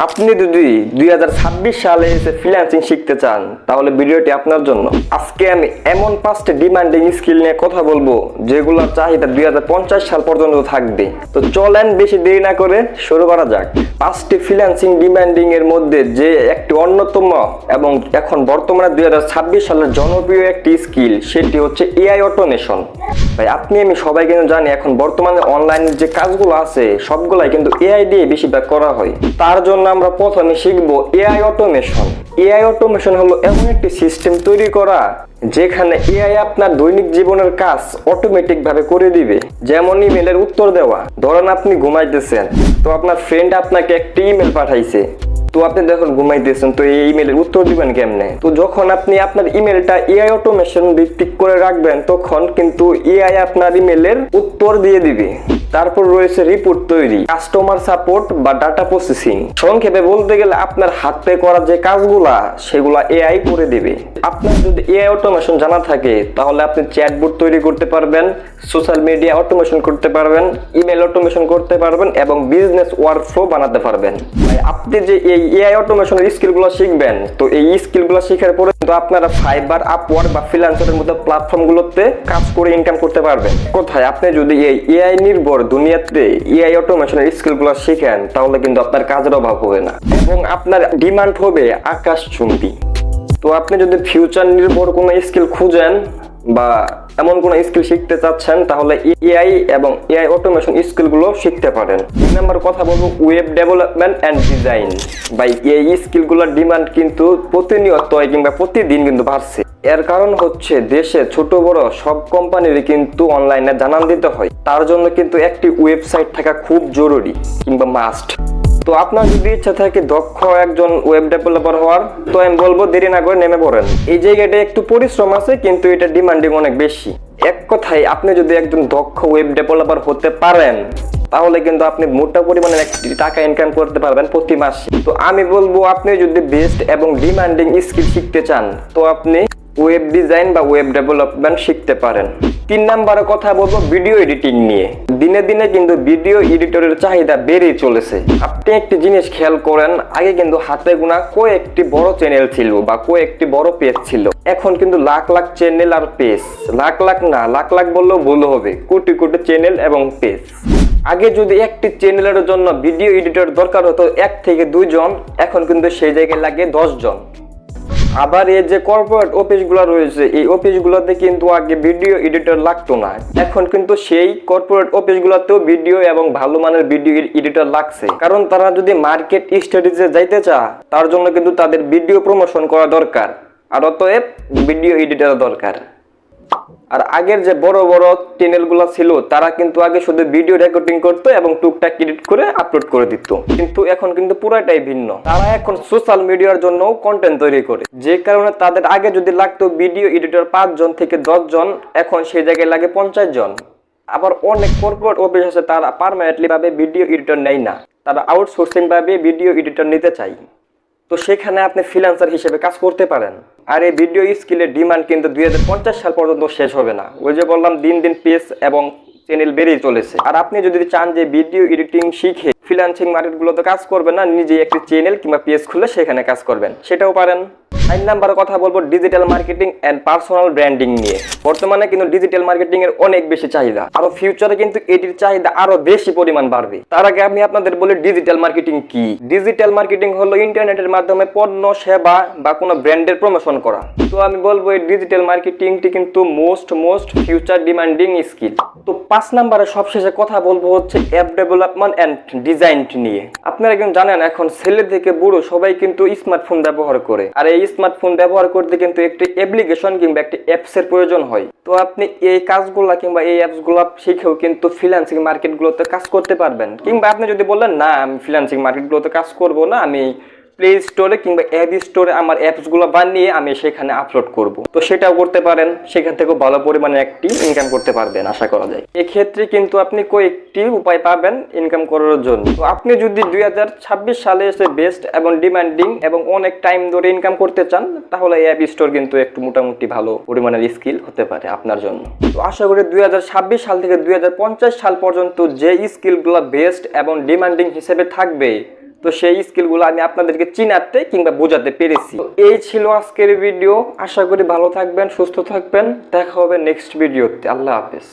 আপনি যদি 2026 সালে এসে ফ্রিল্যান্সিং শিখতে চান তাহলে ভিডিওটি আপনার জন্য। আজকে আমি এমন 5টি ডিমান্ডিং স্কিল নিয়ে কথা বলবো যেগুলোর চাহিদা 2050 সাল পর্যন্ত থাকবে। তো চলেন বেশি দেরি না করে শুরু করা যাক। 5টি ফ্রিল্যান্সিং ডিমান্ডিং এর মধ্যে যে একটি অন্যতম এবং এখন বর্তমানে 2026 সালের জনপ্রিয় একটি স্কিল, সেটি হচ্ছে এআই অটোমেশন। ভাই আপনি আমি সবাই কিন্তু জানি এখন বর্তমানে অনলাইনে যে কাজগুলো আছে সবগুলাই কিন্তু এআই দিয়ে বেশিরভাগ করা হয়। তার জন্য আমরা প্রথমে শিখবো এআই অটোমেশন। এআই অটোমেশন হলো এমন একটি সিস্টেম তৈরি করা যেখানে এআই আপনার দৈনিক জীবনের কাজ অটোমেটিক ভাবে করে দিবে। যেমন ইমেলের উত্তর দেওয়া। ধরেন আপনি ঘুমাইতেছেন, তো আপনার ফ্রেন্ড আপনাকে একটি ইমেল পাঠাইছে, তো আপনি যখন ঘুমাইতেছেন তো এই ইমেলের উত্তর দিবেন কেমনে? তো যখন আপনি আপনার ইমেলটা এআই অটোমেশন ভিত্তিক করে রাখবেন তখন কিন্তু এআই আপনার ইমেলের উত্তর দিয়ে দিবে। তারপর রয়েছে রিপোর্ট তৈরি, কাস্টমার সাপোর্ট বা ডাটা প্রসেসিং। সংক্ষেপে বলতে গেলে আপনার হাতে করা যে কাজগুলা সেগুলা এআই করে দিবে। আপনার যদি এআই অটোমেশন জানা থাকে তাহলে আপনি চ্যাটবট তৈরি করতে পারবেন, সোশ্যাল মিডিয়া অটোমেশন করতে পারবেন, ইমেল অটোমেশন করতে পারবেন এবং বিজনেস ওয়ার্কফ্লো বানাতে পারবেন। আপনি যে এই এআই অটোমেশনের স্কিলগুলো শিখবেন, তো এই স্কিলগুলো শেখার পরে কিন্তু আপনারা ফাইবার, আপওয়ার্ক বা ফ্রিল্যান্সারের মতো প্ল্যাটফর্মগুলোতে কাজ করে ইনকাম করতে পারবেন। কোথায় আপনি যদি এই এআই নির্ভর দুনিয়াতে এআই অটোমেশনের স্কিলগুলো শিখেন তাহলে কিন্তু আপনার কাজের অভাব হবে না এবং আপনার ডিমান্ড হবে আকাশচুম্বী। তো আপনি যদি ফিউচার নির্ভর কোনো স্কিল খুঁজেন বা এমন কোনো স্কিল শিখতে চাচ্ছেন তাহলে এআই এবং এআই অটোমেশন স্কিলগুলো শিখতে পারেন। 2 নম্বর কথা বলবো ওয়েব ডেভেলপমেন্ট অ্যান্ড ডিজাইন। বা এই স্কিলগুলোর ডিমান্ড কিন্তু প্রতিনিয়ত কিংবা প্রতিদিন কিন্তু বাড়ছে। এর কারণ হচ্ছে দেশে ছোট বড় সব কোম্পানির কিন্তু অনলাইনে জানান দিতে হয়। তার জন্য কিন্তু একটি ওয়েবসাইট থাকা খুব জরুরি কিংবা মাস্ট। তো আপনার যদি ইচ্ছা থাকে দক্ষ একজন ওয়েব ডেভেলপার হওয়ার, তো আমি বলবো দেরি না করে নেমে পড়েন। এই জায়গাটা একটু পরিশ্রম আছে কিন্তু এটা ডিমান্ডিং অনেক বেশি। এক কথায় আপনি যদি একজন দক্ষ ওয়েব ডেভেলপার হতে পারেন তাহলে কিন্তু আপনি মোটা পরিমাণের টাকা ইনকাম করতে পারবেন প্রতি মাসে। তো আমি বলবো আপনি যদি বেস্ট এবং ডিমান্ডিং স্কিল শিখতে চান তো আপনি ওয়েব ডিজাইন বা ওয়েব ডেভেলপমেন্ট শিখতে পারেন। 3 নম্বরে কথা বলবো ভিডিও এডিটিং নিয়ে। দিনে দিনে কিন্তু ভিডিও এডিটরের চাহিদা বেড়েই চলেছে। আপনি একটি জিনিস খেয়াল করেন, আগে কিন্তু হাতে গোনা কয়েকটি বড় চ্যানেল ছিল বা কয়েকটি বড় পেজ ছিল। এখন কিন্তু লাখ লাখ চ্যানেল আর পেজ, লাখ লাখ না, লাখ লাখ বললেও ভুল হবে, কোটি কোটি চ্যানেল এবং পেজ। আগে যদি একটি চ্যানেলের জন্য ভিডিও এডিটর দরকার হতো 1 থেকে 2 জন, এখন কিন্তু সেই জায়গায় লাগে 10 জন। আবার এই যে কর্পোরেট অফিসগুলো রয়েছে এই অফিসগুলোতে কিন্তু আগে ভিডিও এডিটর লাগতো না, এখন কিন্তু সেই কর্পোরেট অফিসগুলোতেও ভিডিও এবং ভালো মানের ভিডিও এডিটর লাগছে। কারণ তারা যদি মার্কেট স্টাডিজে যাইতে চায় তার জন্য কিন্তু তাদের ভিডিও প্রমোশন করা দরকার, আর অতএব ভিডিও এডিটর দরকার। আর আগের যে বড় বড় চ্যানেলগুলো ছিল তারা কিন্তু আগে শুধু ভিডিও রেকর্ডিং করতো এবং টুকটাক এডিট করে আপলোড করে দিত, কিন্তু এখন কিন্তু পুরাটাই ভিন্ন। তারা এখন সোশ্যাল মিডিয়ার জন্য কন্টেন্ট তৈরি করে, যে কারণে তাদের আগে যদি লাগতো ভিডিও এডিটর 5 জন থেকে 10 জন, এখন সেই জায়গায় লাগে 50 জন। আবার অনেক কর্পোরেট অফিস আছে তারা পার্মানেন্টলি ভাবে ভিডিও এডিটর নেয় না, তারা আউটসোর্সিং ভাবে ভিডিও এডিটর নিতে চায়। তো সেখানে আপনি ফ্রিল্যান্সার হিসেবে কাজ করতে পারেন। আর এই ভিডিও স্কিলের ডিমান্ড কিন্তু 2050 সাল পর্যন্ত শেষ হবে না। ওই যে বললাম দিন দিন পেজ এবং চ্যানেল বেড়েই চলেছে। আর আপনি যদি চান যে ভিডিও এডিটিং শিখে ফ্রিল্যান্সিং মার্কেটগুলোতে কাজ করবেন না, নিজে একটি চ্যানেল কিংবা পেজ খুলে সেখানে কাজ করবেন, সেটাও পারেন। 9 নম্বরে কথা বলবো digital marketing and personal branding নিয়ে। বর্তমানে কিন্তু ডিজিটাল মার্কেটিং এর অনেক বেশি চাহিদা, আর ফিউচারে কিন্তু এটির চাহিদা আরো বেশি পরিমাণ বাড়বে। তার আগে আমি আপনাদের বলি ডিজিটাল মার্কেটিং কি। ডিজিটাল মার্কেটিং হলো ইন্টারনেটের মাধ্যমে পণ্য, সেবা বা কোনো ব্র্যান্ডের প্রমোশন করা। তো আমি বলবো এই ডিজিটাল মার্কেটিংটি কিন্তু মোস্ট ফিউচার ডিমান্ডিং স্কিল। তো 5 নম্বরে সবশেষে কথা বলবো হচ্ছে অ্যাপ ডেভেলপমেন্ট এন্ড ডিজাইন নিয়ে। আপনারা কিন্তু জানেন এখন ছেলে থেকে বুড়ো সবাই কিন্তু স্মার্টফোন ব্যবহার করে, আর এই স্মার্টফোন ব্যবহার করতে কিন্তু একটি অ্যাপ্লিকেশন কিংবা একটি অ্যাপস এর প্রয়োজন হয়। তো আপনি এই কাজগুলা কিংবা এই অ্যাপসগুলা শিখেও কিন্তু ফ্রিল্যান্সিং মার্কেটগুলোতে কাজ করতে পারবেন। কিংবা আপনি যদি বললেন না আমি ফ্রিল্যান্সিং মার্কেটগুলোতে কাজ করব না, আমি প্লে স্টোরে কিংবা অ্যাপ স্টোরে আমার অ্যাপসগুলো বানিয়ে আমি সেখানে আপলোড করব, তো সেটাও করতে পারেন। সেখান থেকেও ভালো পরিমাণে একটি ইনকাম করতে পারবেন আশা করা যায়। এক্ষেত্রে কিন্তু আপনি কয়েকটি উপায় পাবেন ইনকাম করার জন্য। তো আপনি যদি 2026 সালে এসে বেস্ট এবং ডিমান্ডিং এবং অনেক টাইম ধরে ইনকাম করতে চান তাহলে অ্যাপ স্টোর কিন্তু একটু মোটামুটি ভালো পরিমাণের স্কিল হতে পারে আপনার জন্য। তো আশা করি 2026 সাল থেকে 2050 সাল পর্যন্ত যে স্কিলগুলো বেস্ট এবং ডিমান্ডিং হিসেবে থাকবে তো সেই স্কিলগুলো আমি আপনাদেরকে চিনাতে কিংবা বোঝাতে পেরেছি। তো এই ছিল আজকের ভিডিও। আশা করি ভালো থাকবেন, সুস্থ থাকবেন। দেখা হবে নেক্সট ভিডিওতে। আল্লাহ হাফেজ।